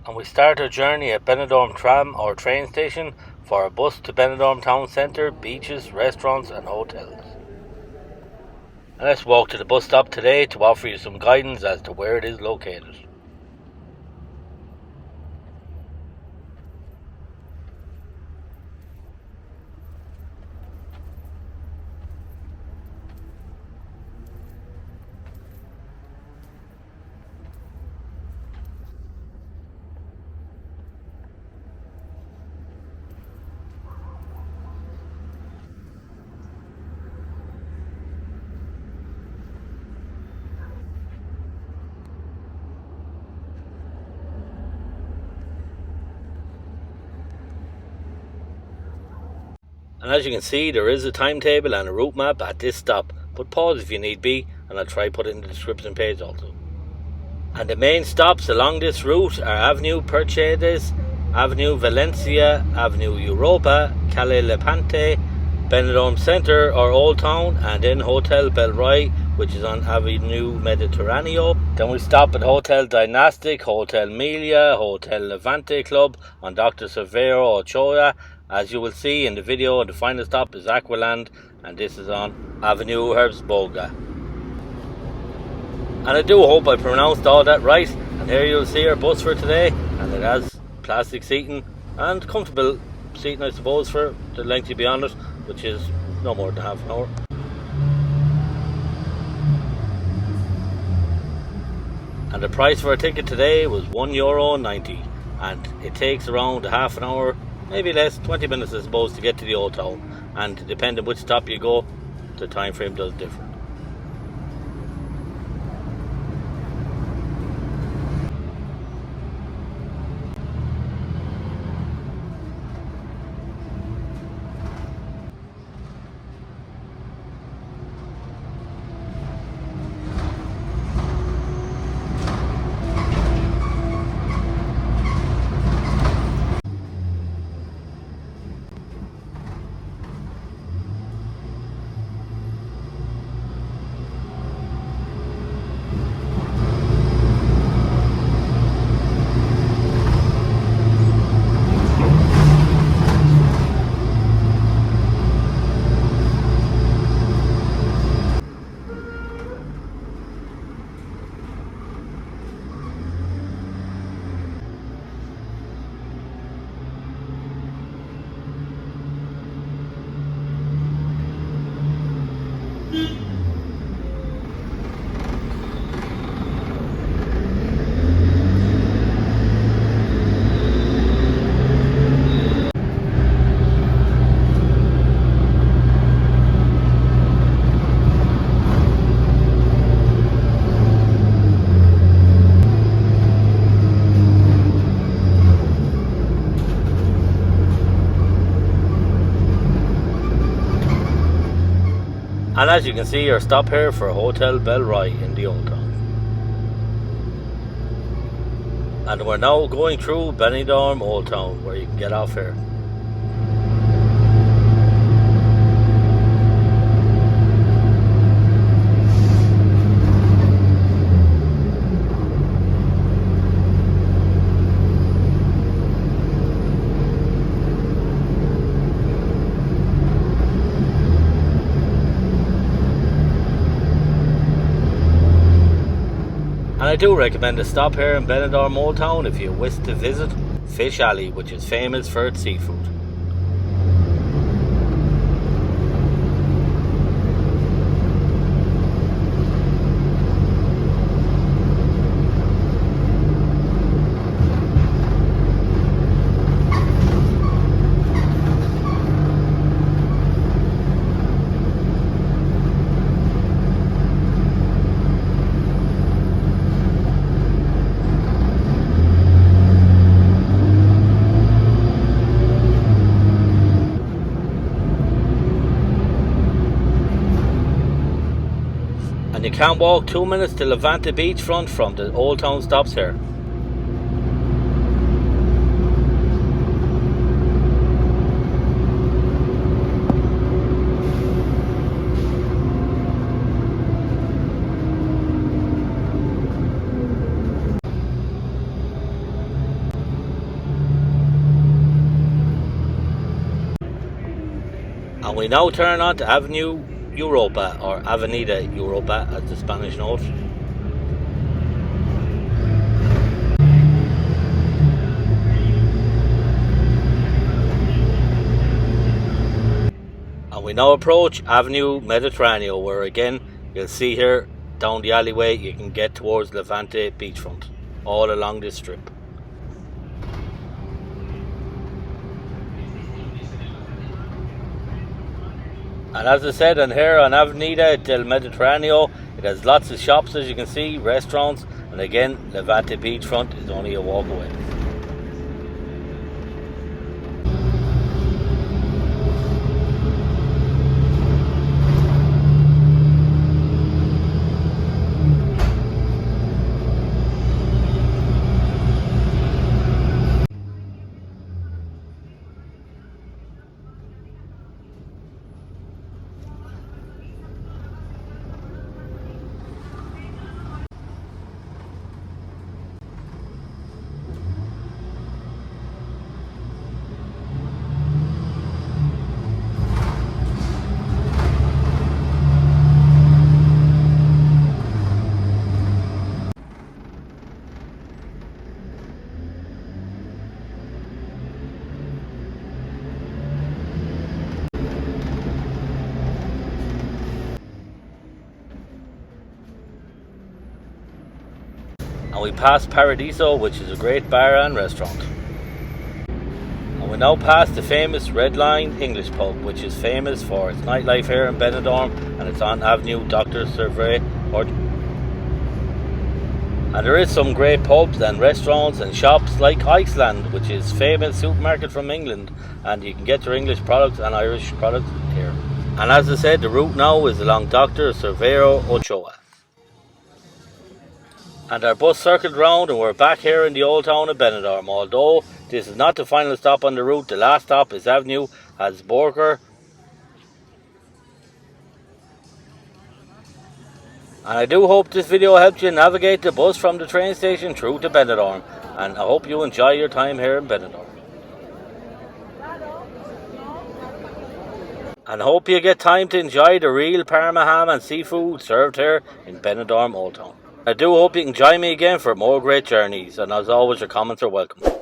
and we start our journey at Benidorm tram or train station for a bus to Benidorm town centre, beaches, restaurants and hotels. And let's walk to the bus stop today to offer you some guidance as to where it is located. And as you can see, there is a timetable and a route map at this stop, but pause if you need be, and I'll try put it in the description page also. And the main stops along this route are Avenue Puchades, Avenue Valenciana, Avenue Europa, Calle Levante, Benidorm Centro or Old Town, and then Hotel Belroy, which is on Avenue Mediterráneo. Then we stop at Hotel Dynastic, Hotel Meila, Hotel Levante Club on Dr. Servero, Ochoa. As you will see in the video, the final stop is Aqualandia, and this is on Avenue Habsburgo. And I do hope I pronounced all that right. And here you'll see our bus for today, and it has plastic seating and comfortable seating, I suppose, for the length you'll be on it, which is no more than half an hour. And the price for a ticket today was €1.90, and it takes around a half an hour, maybe less, 20 minutes I suppose, to get to the old town, and depending which stop you go, the time frame does differ. And as you can see, our stop here for Hotel Belroy in the Old Town. And we're now going through Benidorm Old Town, where you can get off here. And I do recommend a stop here in Benidorm Old Town if you wish to visit Fish Alley, which is famous for its seafood. And you can walk 2 minutes to Levante beachfront from the Old Town stops here. we now turn on to Avenue Europa, or Avenida Europa as the Spanish note. And we now approach Avenue Mediterráneo, where again you'll see here down the alleyway you can get towards Levante beachfront, all along this strip. And as I said, and here on Avenida del Mediterráneo, it has lots of shops, as you can see, restaurants, and again, Levante beachfront is only a walk away. And we pass Paradiso, which is a great bar and restaurant. And we now pass the famous Red Line English pub, which is famous for its nightlife here in Benidorm, and it's on Avenue Dr. Servero. And there is some great pubs and restaurants and shops like Iceland, which is famous supermarket from England, and you can get your English products and Irish products here. And as I said, the route now is along Dr. Servero Ochoa. And our bus circled round and we're back here in the old town of Benidorm. Although this is not the final stop on the route, the last stop is Avenue Habsburgo. And I do hope this video helped you navigate the bus from the train station through to Benidorm. And I hope you enjoy your time here in Benidorm. And I hope you get time to enjoy the real Parma ham and seafood served here in Benidorm Old Town. I do hope you can join me again for more great journeys, and as always your comments are welcome.